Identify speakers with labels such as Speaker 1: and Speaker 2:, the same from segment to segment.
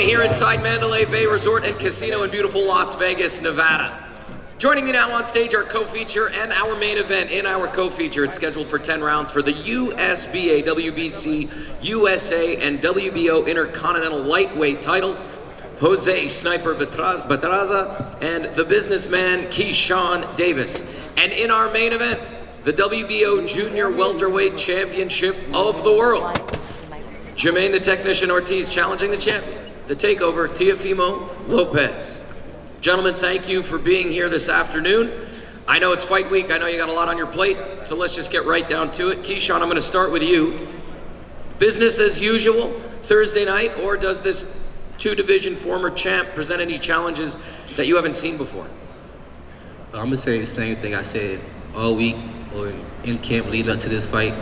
Speaker 1: Here inside Mandalay Bay Resort and Casino in beautiful Las Vegas, Nevada. Joining me now on stage, our co-feature and our main event. In our co-feature, it's scheduled for 10 rounds for the USBA, WBC, USA, and WBO Intercontinental Lightweight titles. Jose Sniper Pedraza and the businessman Keyan Davis. And in our main event, the WBO Junior Welterweight Championship of the World. Jamaine the Technician Ortiz challenging the champion, the takeover, Teofimo Lopez. Gentlemen, thank you for being here this afternoon. I know it's fight week, I know you got a lot on your plate, so let's just get right down to it. Keyan, I'm gonna start with you. Business as usual Thursday night, or does this two-division former champ present any challenges that you haven't seen before?
Speaker 2: I'm gonna say the same thing I said all week or in camp leading up to this fight.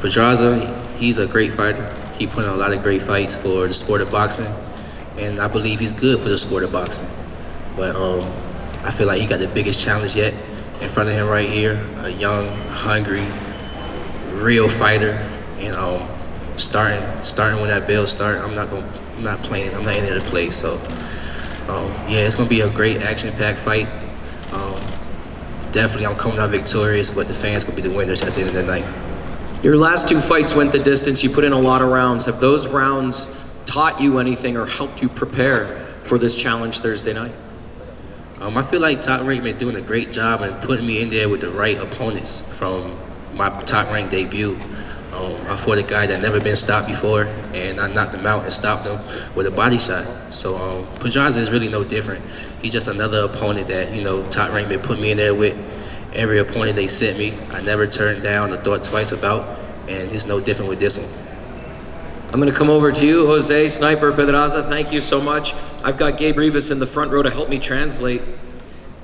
Speaker 2: Pedraza, he's a great fighter. He put in a lot of great fights for the sport of boxing, and I believe he's good for the sport of boxing. But I feel like he got the biggest challenge yet in front of him right here. A young, hungry, real fighter, and starting when that bell starts, I'm not playing. I'm not in there to play. So yeah, it's gonna be a great action-packed fight. Definitely, I'm coming out victorious, but the fans gonna be the winners at the end of the night.
Speaker 1: Your last two fights went the distance. You put in a lot of rounds. Have those rounds taught you anything or helped you prepare for this challenge Thursday night?
Speaker 2: I feel like Top Rank been doing a great job in putting me in there with the right opponents from my Top Rank debut. I fought a guy that never been stopped before, and I knocked him out and stopped him with a body shot. So Pedraza is really no different. He's just another opponent that, Top Rank been putting me in there with. Every opponent they sent me, I never turned down or thought twice about, and it's no different with this one.
Speaker 1: I'm gonna come over to you, Jose Sniper Pedraza. Thank you so much. I've got Gabe Rivas in the front row to help me translate.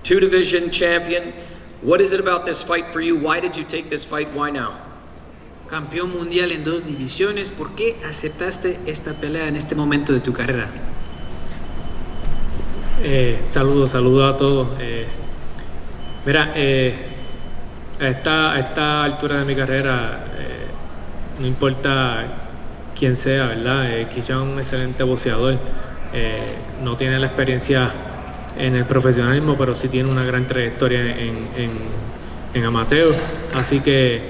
Speaker 1: Two-division champion. What is it about this fight for you? Why did you take this fight? Why now?
Speaker 3: Campeón mundial en 2 divisiones, ¿por qué aceptaste esta pelea en este momento de tu carrera?
Speaker 4: Saludos a todos. Mira, a esta altura de mi carrera, no importa quién sea, ¿verdad? Keyan es un excelente boxeador. No tiene la experiencia en el profesionalismo, pero sí tiene una gran trayectoria en amateur. Así que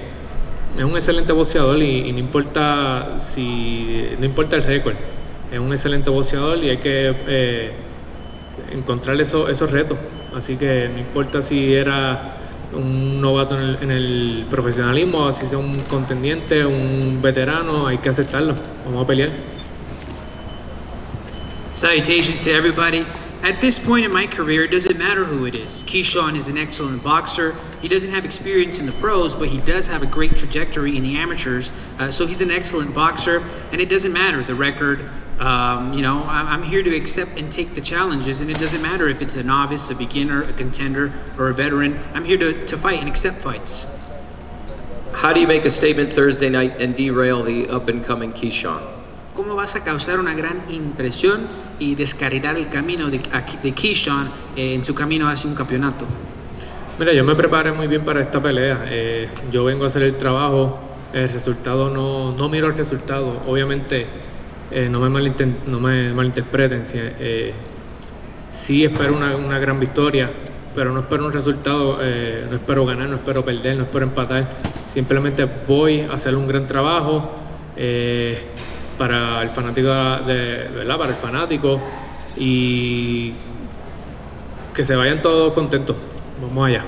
Speaker 4: es un excelente boxeador y no importa el récord. Es un excelente boxeador y hay que encontrar esos retos. Así que no importa si era un novato en el profesionalismo, si sea un contendiente, un veterano, hay que aceptarlo. Vamos a pelear.
Speaker 3: Salutations to everybody. At this point in my career, it doesn't matter who it is. Keyan is an excellent boxer. He doesn't have experience in the pros, but he does have a great trajectory in the amateurs. So he's an excellent boxer, and it doesn't matter the record. I'm here to accept and take the challenges, and it doesn't matter if it's a novice, a beginner, a contender, or a veteran. I'm here to fight and accept fights.
Speaker 1: How do you make a statement Thursday night and derail the up-and-coming Keyan?
Speaker 3: ¿Cómo vas a causar una gran impresión y descarrilar el camino de Keyan en su camino hacia un campeonato?
Speaker 4: Mira, yo me preparé muy bien para esta pelea. Yo vengo a hacer el trabajo. El resultado no miro el resultado. Obviamente, no me malinterpreten. Sí espero una gran victoria, pero no espero un resultado. No espero ganar, no espero perder, no espero empatar. Simplemente voy a hacer un gran trabajo para el fanático, ¿verdad? Para el fanático, y que se vayan todos contentos. Vamos allá.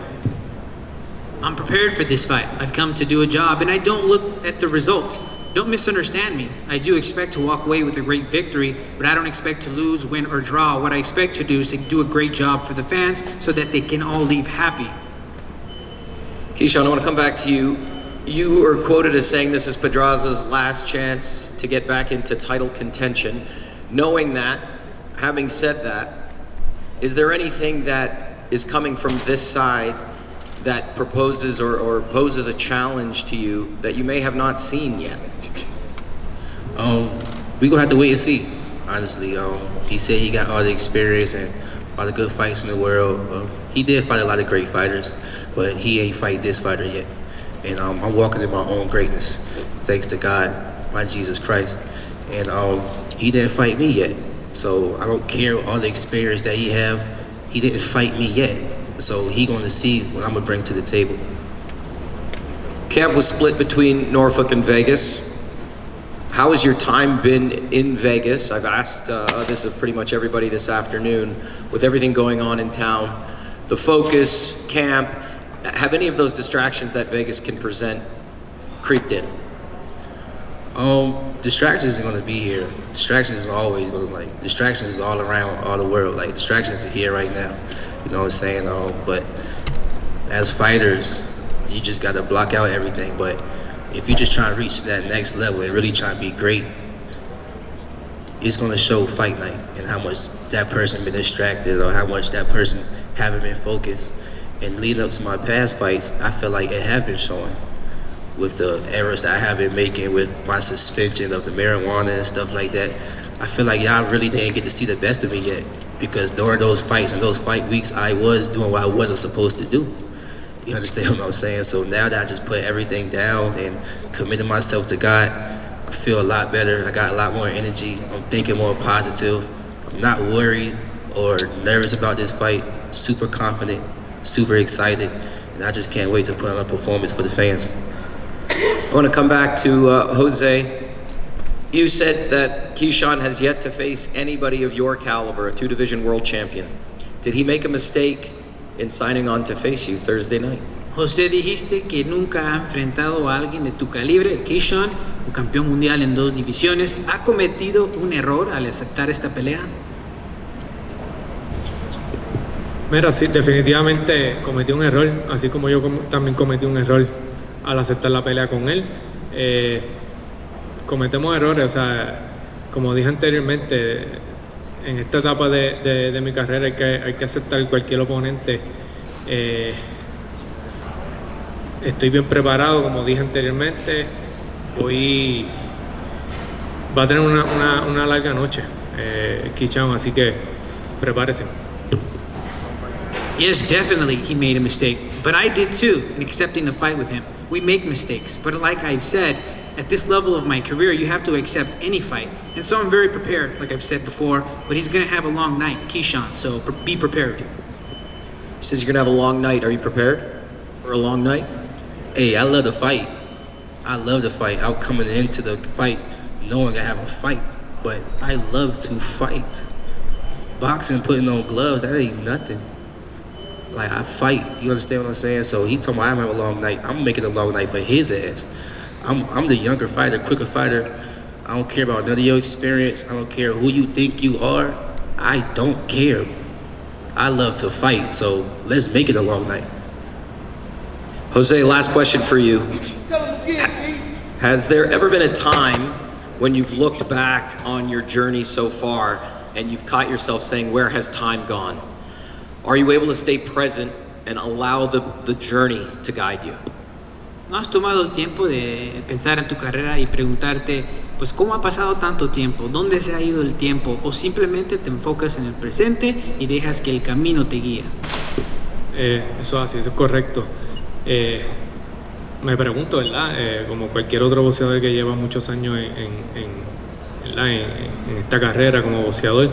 Speaker 3: I'm prepared for this fight. I've come to do a job, and I don't look at the result. Don't misunderstand me. I do expect to walk away with a great victory, but I don't expect to lose, win, or draw. What I expect to do is to do a great job for the fans so that they can all leave happy.
Speaker 1: Keyan, I want to come back to you. You were quoted as saying this is Pedraza's last chance to get back into title contention. Knowing that, having said that, is there anything that is coming from this side that proposes or poses a challenge to you that you may have not seen yet?
Speaker 2: We're gonna have to wait and see, honestly. He said he got all the experience and all the good fights in the world. He did fight a lot of great fighters, but he ain't fight this fighter yet. And I'm walking in my own greatness, thanks to God, my Jesus Christ. and he didn't fight me yet. So I don't care all the experience that he have. He didn't fight me yet. So he gonna see what I'm gonna bring to the table.
Speaker 1: Camp was split between Norfolk and Vegas. How has your time been in Vegas? I've asked this of pretty much everybody this afternoon. With everything going on in town, the focus, camp, have any of those distractions that Vegas can present creeped in?
Speaker 2: Distractions are gonna be here. Distractions is always gonna distractions is all around all the world. Like distractions are here right now. You know what I'm saying? But as fighters, you just gotta block out everything. But if you just try to reach that next level and really try to be great, it's gonna show fight night and how much that person been distracted or how much that person haven't been focused. And leading up to my past fights, I feel like it have been showing with the errors that I have been making with my suspension of the marijuana and stuff like that. I feel like y'all really didn't get to see the best of me yet because during those fights and those fight weeks, I was doing what I wasn't supposed to do. You understand what I'm saying? So now that I just put everything down and committed myself to God, I feel a lot better. I got a lot more energy. I'm thinking more positive. I'm not worried or nervous about this fight. Super confident, super excited, and I just can't wait to put on a performance for the fans.
Speaker 1: I want to come back to Jose. You said that Keyshawn has yet to face anybody of your caliber, a two-division world champion. Did he make a mistake in signing on to face you Thursday night?
Speaker 3: José, dijiste que nunca ha enfrentado a alguien de tu calibre, Keyshawn, un campeón mundial en 2 divisiones. ¿Ha cometido un error al aceptar esta pelea?
Speaker 4: Mira, sí, definitivamente cometí un error, así como yo también cometí un error al aceptar la pelea con él. Cometemos errores, o sea, como dije anteriormente, en esta etapa de mi carrera hay que aceptar cualquier oponente. Estoy bien preparado, como dije anteriormente. Hoy va a tener una larga noche, Keyshawn, así que prepárese.
Speaker 3: Yes, definitely he made a mistake, but I did too in accepting the fight with him. We make mistakes, but like I've said, at this level of my career, you have to accept any fight. And so I'm very prepared, like I've said before, but he's going to have a long night, Keyshawn, so be prepared.
Speaker 1: He says you're going to have a long night. Are you prepared for a long night?
Speaker 2: Hey, I love the fight. I love the fight. I'm coming into the fight knowing I have a fight, but I love to fight. Boxing, putting on gloves, that ain't nothing. Like, I fight, you understand what I'm saying? So he told me I'm having a long night. I'm making a long night for his ass. I'm the younger fighter, quicker fighter. I don't care about none of your experience. I don't care who you think you are. I don't care. I love to fight, so let's make it a long night.
Speaker 1: Jose, last question for you. Has there ever been a time when you've looked back on your journey so far and you've caught yourself saying, where has time gone? Are you able to stay present and allow the journey to guide you?
Speaker 3: ¿No has tomado el tiempo de pensar en tu carrera y preguntarte, pues, cómo ha pasado tanto tiempo? ¿Dónde se ha ido el tiempo? ¿O simplemente te enfocas en el presente y dejas que el camino te guíe?
Speaker 4: Eso así, eso es correcto. Me pregunto, ¿verdad? Como cualquier otro boxeador que lleva muchos años en esta carrera como boxeador,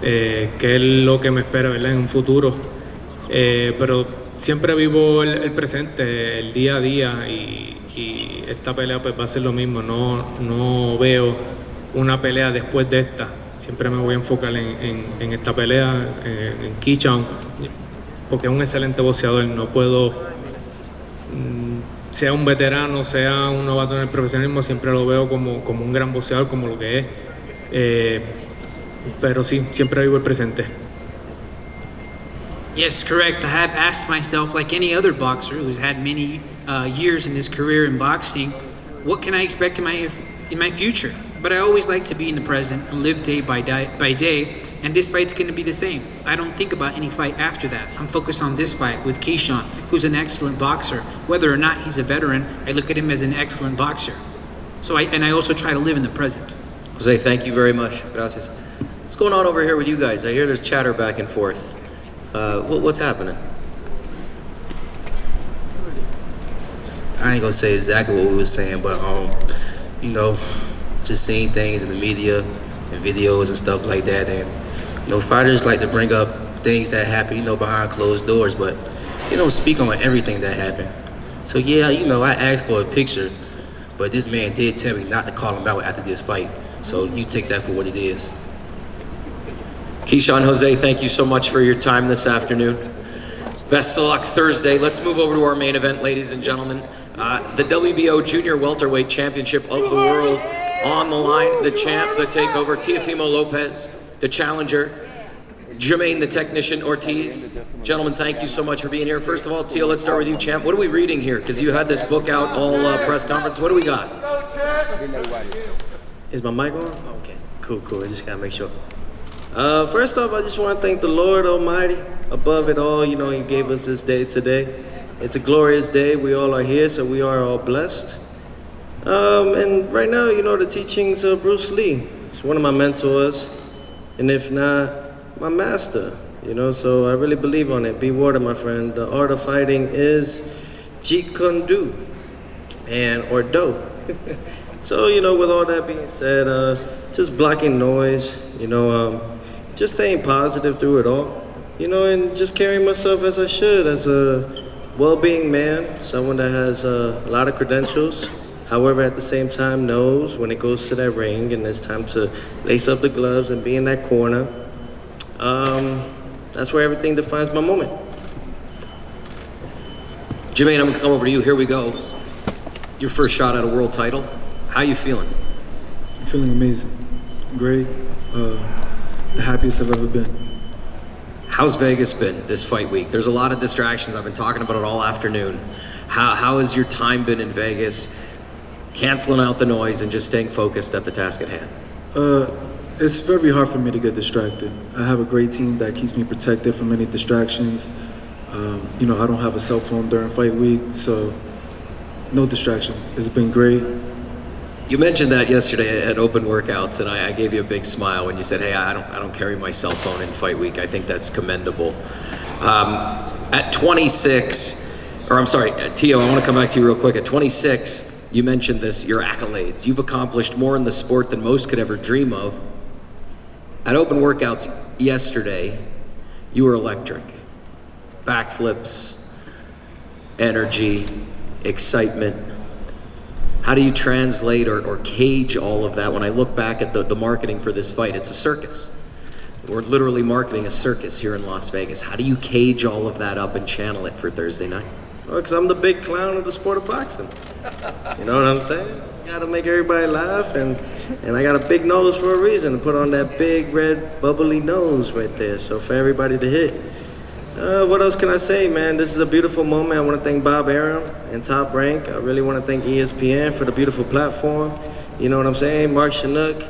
Speaker 4: qué es lo que me espera, ¿verdad? En un futuro. Pero siempre vivo el presente, el día a día, y esta pelea pues va a ser lo mismo. No veo una pelea después de esta. Siempre me voy a enfocar en esta pelea, en Keyshawn, porque es un excelente boxeador. No puedo, sea un veterano, sea un novato en el profesionalismo, siempre lo veo como un gran boxeador, como lo que es. Pero sí, siempre vivo el presente.
Speaker 3: Yes, correct. I have asked myself, like any other boxer who's had many years in his career in boxing, what can I expect in my future? But I always like to be in the present and live day by day, and this fight's going to be the same. I don't think about any fight after that. I'm focused on this fight with Keyshawn, who's an excellent boxer. Whether or not he's a veteran, I look at him as an excellent boxer. So I also try to live in the present.
Speaker 1: Jose, thank you very much. Gracias. What's going on over here with you guys? I hear there's chatter back and forth. What's happening?
Speaker 2: I ain't gonna say exactly what we were saying, but you know, just seeing things in the media and videos and stuff like that. And, fighters like to bring up things that happen, behind closed doors, but they don't speak on everything that happened. So yeah, I asked for a picture, but this man did tell me not to call him out after this fight. So you take that for what it is.
Speaker 1: Keyshawn, Jose, thank you so much for your time this afternoon. Best of luck Thursday. Let's move over to our main event, ladies and gentlemen. The WBO Junior Welterweight Championship of the World on the line. The champ, the takeover, Teofimo Lopez, the challenger, Jamaine, the technician, Ortiz. Gentlemen, thank you so much for being here. First of all, Teo, let's start with you, champ. What are we reading here? Because you had this book out all press conference. What do we got?
Speaker 5: Is my mic on? Okay, cool. I just gotta make sure. First off, I just want to thank the Lord Almighty. Above it all, He gave us this day today. It's a glorious day. We all are here, so we are all blessed. And right now, the teachings of Bruce Lee. He's one of my mentors, and if not, my master. So I really believe on it. Be water, my friend. The art of fighting is Jeet Kune Do, or Do. So, with all that being said, just blocking noise, just staying positive through it all, and just carrying myself as I should, as a well-being man, someone that has a lot of credentials, however, at the same time knows when it goes to that ring and it's time to lace up the gloves and be in that corner. That's where everything defines my moment.
Speaker 1: Jamaine, I'm gonna come over to you. Here we go. Your first shot at a world title. How you feeling?
Speaker 6: I'm feeling amazing. Great. The happiest I've ever been.
Speaker 1: How's Vegas been this fight week? There's a lot of distractions. I've been talking about it all afternoon. How has your time been in Vegas, canceling out the noise and just staying focused at the task at hand?
Speaker 6: It's very hard for me to get distracted. I have a great team that keeps me protected from any distractions. I don't have a cell phone during fight week, so no distractions. It's been great.
Speaker 1: You mentioned that yesterday at open workouts, and I gave you a big smile when you said, "Hey, I don't carry my cell phone in fight week." I think that's commendable. At 26, Teo, I want to come back to you real quick. At 26, you mentioned this, your accolades. You've accomplished more in the sport than most could ever dream of. At open workouts yesterday, you were electric. Backflips, energy, excitement. How do you translate or cage all of that? When I look back at the marketing for this fight, it's a circus. We're literally marketing a circus here in Las Vegas. How do you cage all of that up and channel it for Thursday night?
Speaker 5: Well, because I'm the big clown of the sport of boxing. You know what I'm saying? Gotta make everybody laugh, and I got a big nose for a reason, to put on that big red bubbly nose right there, so for everybody to hit. What else can I say, man? This is a beautiful moment. I want to thank Bob Arum and Top Rank. I really want to thank ESPN for the beautiful platform. You know what I'm saying? Mark Chinook,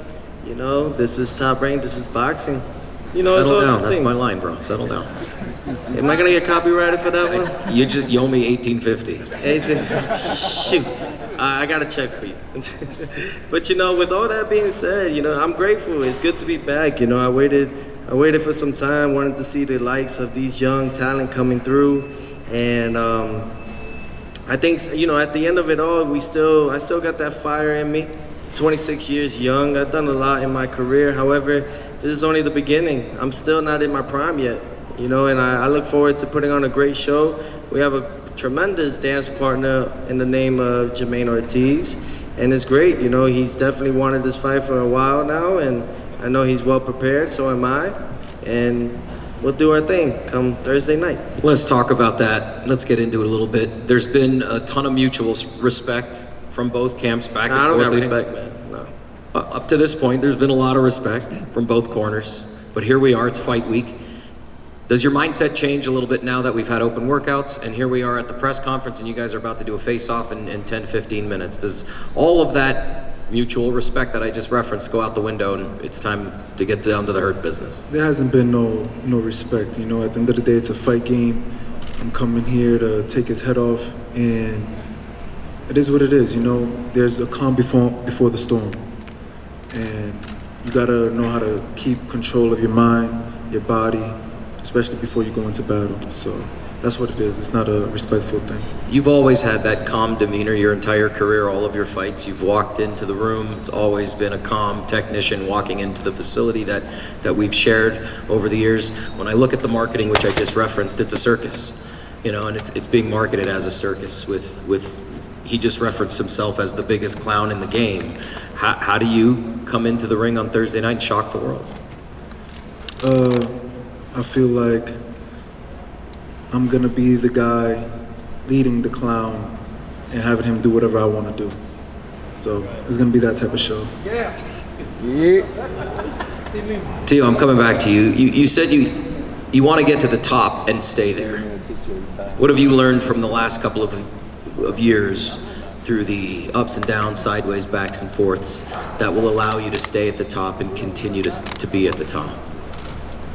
Speaker 5: this is Top Rank, this is boxing.
Speaker 1: Settle down, that's my line, bro. Settle down.
Speaker 5: Am I gonna get copyrighted for that one?
Speaker 1: You owe me $18.50.
Speaker 5: Shoot, I got a check for you. But with all that being said, I'm grateful. It's good to be back. I waited for some time, wanted to see the likes of these young talent coming through, and I think at the end of it all, I still got that fire in me. 26 years young, I've done a lot in my career. However, this is only the beginning. I'm still not in my prime yet, and I look forward to putting on a great show. We have a tremendous dance partner in the name of Jamaine Ortiz, and it's great. He's definitely wanted this fight for a while now, and I know he's well prepared, so am I, and we'll do our thing come Thursday night.
Speaker 1: Let's talk about that. Let's get into it a little bit. There's been a ton of mutual respect from both camps back and forth.
Speaker 5: I don't got respect, man. No.
Speaker 1: Up to this point, there's been a lot of respect from both corners, but here we are, it's fight week. Does your mindset change a little bit now that we've had open workouts, and here we are at the press conference, and you guys are about to do a face-off in 10, 15 minutes? Does all of that mutual respect that I just referenced go out the window, and it's time to get down to the hurt business?
Speaker 6: There hasn't been no respect. At the end of the day, it's a fight game. I'm coming here to take his head off, and it is what it is. There's a calm before the storm, and you gotta know how to keep control of your mind, your body, especially before you go into battle. So that's what it is. It's not a respectful thing.
Speaker 1: You've always had that calm demeanor your entire career, all of your fights. You've walked into the room. It's always been a calm technician walking into the facility that we've shared over the years. When I look at the marketing, which I just referenced, it's a circus, you know, and it's being marketed as a circus with he just referenced himself as the biggest clown in the game. How do you come into the ring on Thursday night and shock the world?
Speaker 6: I feel like I'm gonna be the guy leading the clown and having him do whatever I want to do. So it's gonna be that type of show.
Speaker 1: Teo, I'm coming back to you. You said you want to get to the top and stay there. What have you learned from the last couple of years through the ups and downs, sideways, backs and forths that will allow you to stay at the top and continue to be at the top?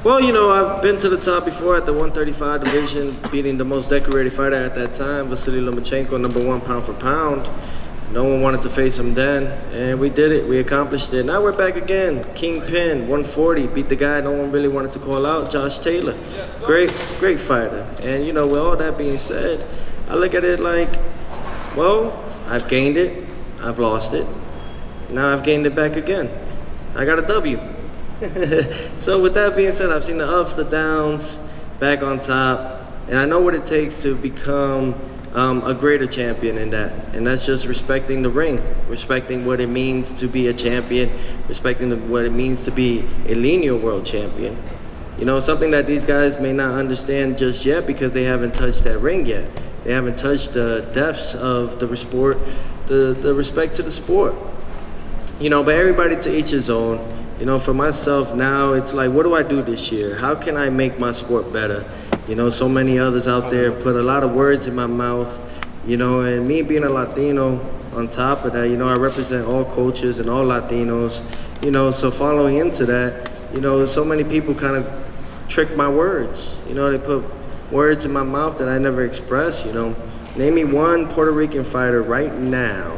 Speaker 5: Well, you know, I've been to the top before at the 135 division, beating the most decorated fighter at that time, Vasily Lomachenko, #1 pound for pound. No one wanted to face him then, and we did it. We accomplished it. Now we're back again. Kingpin, 140, beat the guy no one really wanted to call out, Josh Taylor. Great fighter. And, you know, with all that being said, I look at it like, well, I've gained it, I've lost it, now I've gained it back again. I got a W. So with that being said, I've seen the ups, the downs, back on top, and I know what it takes to become a greater champion in that. And that's just respecting the ring, respecting what it means to be a champion, respecting what it means to be a linear world champion. You know, something that these guys may not understand just yet because they haven't touched that ring yet. They haven't touched the depths of the sport, the respect to the sport. You know, but everybody to each his own. You know, for myself now, it's like, what do I do this year? How can I make my sport better? You know, so many others out there put a lot of words in my mouth, you know, and me being a Latino on top of that, you know, I represent all cultures and all Latinos, you know, so following into that, you know, so many people kind of trick my words. You know, they put words in my mouth that I never expressed, you know. Name me one Puerto Rican fighter right now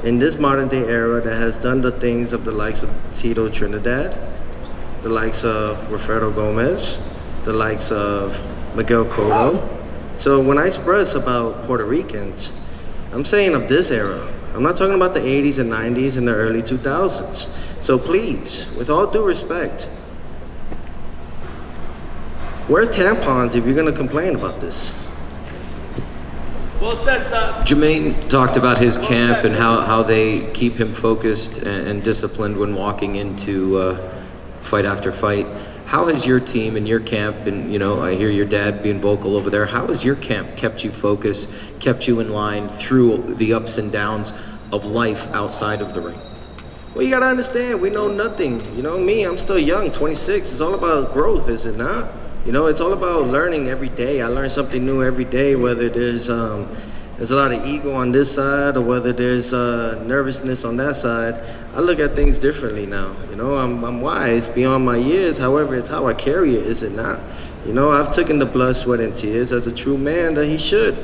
Speaker 5: in this modern day era that has done the things of the likes of Tito Trinidad, the likes of Rafael Gomez, the likes of Miguel Cotto. So when I express about Puerto Ricans, I'm saying of this era. I'm not talking about the 80s and 90s and the early 2000s. So please, with all due respect, wear tampons if you're gonna complain about this.
Speaker 1: Jamaine talked about his camp and how they keep him focused and disciplined when walking into fight after fight. How has your team and your camp, and you know, I hear your dad being vocal over there, how has your camp kept you focused, kept you in line through the ups and downs of life outside of the ring?
Speaker 5: Well, you gotta understand, we know nothing. You know me, I'm still young, 26. It's all about growth, is it not? You know, it's all about learning every day. I learn something new every day, whether there's a lot of ego on this side or whether there's nervousness on that side. I look at things differently now. You know, I'm wise beyond my years. However, it's how I carry it, is it not? You know, I've taken the blood, sweat, and tears as a true man that he should.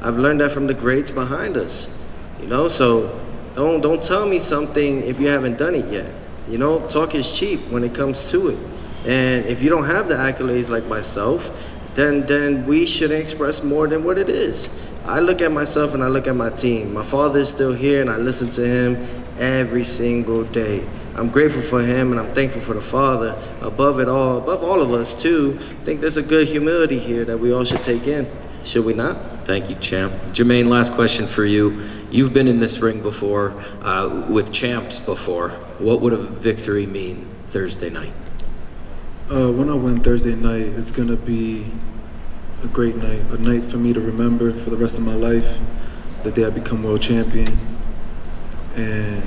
Speaker 5: I've learned that from the greats behind us. You know, so don't tell me something if you haven't done it yet. You know, talk is cheap when it comes to it. And if you don't have the accolades like myself, then we shouldn't express more than what it is. I look at myself and I look at my team. My father is still here and I listen to him every single day. I'm grateful for him and I'm thankful for the Father. Above it all, above all of us too, I think there's a good humility here that we all should take in. Should we not?
Speaker 1: Thank you, champ. Jamaine, last question for you. You've been in this ring before, with champs before. What would a victory mean Thursday night?
Speaker 6: When I win Thursday night, it's gonna be a great night, a night for me to remember for the rest of my life, the day I become world champion. And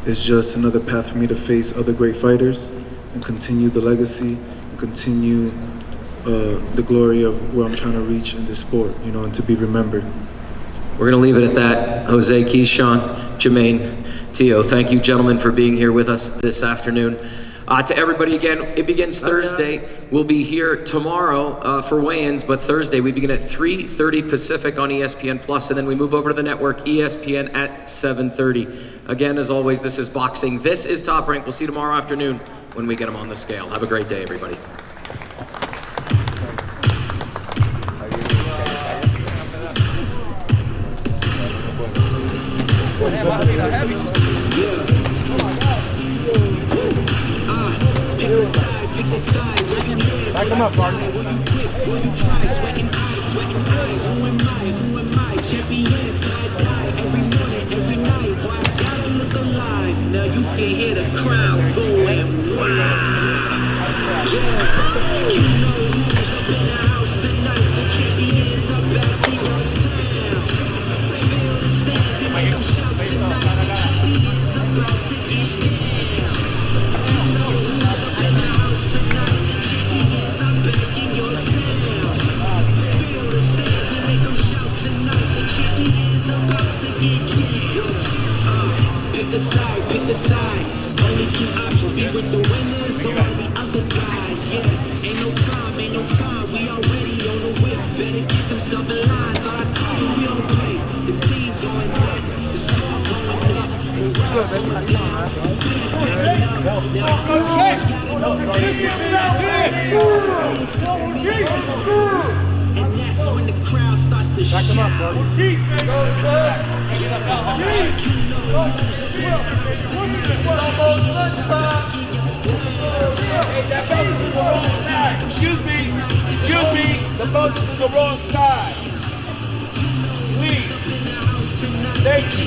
Speaker 6: it's just another path for me to face other great fighters and continue the legacy and continue the glory of where I'm trying to reach in this sport, you know, and to be remembered.
Speaker 1: We're going to leave it at that. Jose, Keyshawn, Jamaine, Teo, thank you, gentlemen, for being here with us this afternoon. To everybody again, it begins Thursday. We'll be here tomorrow for weigh-ins, but Thursday we begin at 3:30 Pacific on ESPN+, and then we move over to the network, ESPN at 7:30. Again, as always, this is boxing. This is Top Rank. We'll see you tomorrow afternoon when we get them on the scale. Have a great day, everybody.
Speaker 7: Pick a side, where you live. Back him up, partner. Will you quit? Will you try? Sweating eyes. Who am I? Champions, I die every morning, every night. Why I gotta look alive? Now you can hear the crowd going wild. Yeah, you know who's up in the house tonight. The champions are back in your town. Feel the stands and make them shout tonight. The champions about to get down. You know who's up in the house tonight. The champions are back in your town. Feel the stands and make them shout tonight. The champions about to get down. Pick a side. Only two options, be with the winners or the other guys. Yeah, ain't no time. We already on the way. Better get themselves in line. Thought I told you we don't play. The team going nuts, the score going up, morale going down, the fans picking up. Now everyone's gotta know and that's when the crowd starts to shout.
Speaker 8: Excuse me, the bus is the wrong side. Please. Thank you.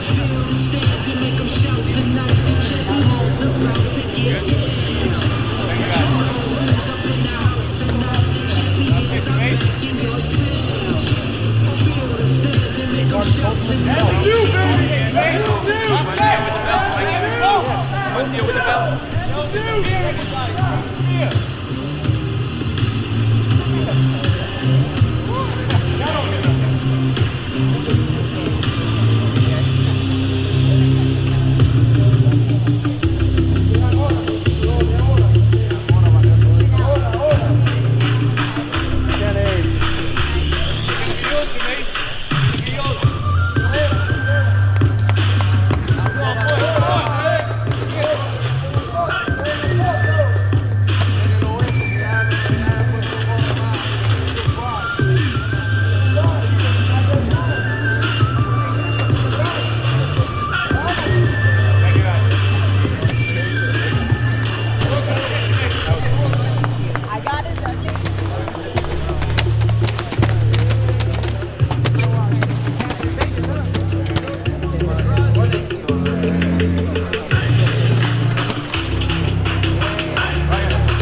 Speaker 8: Feel the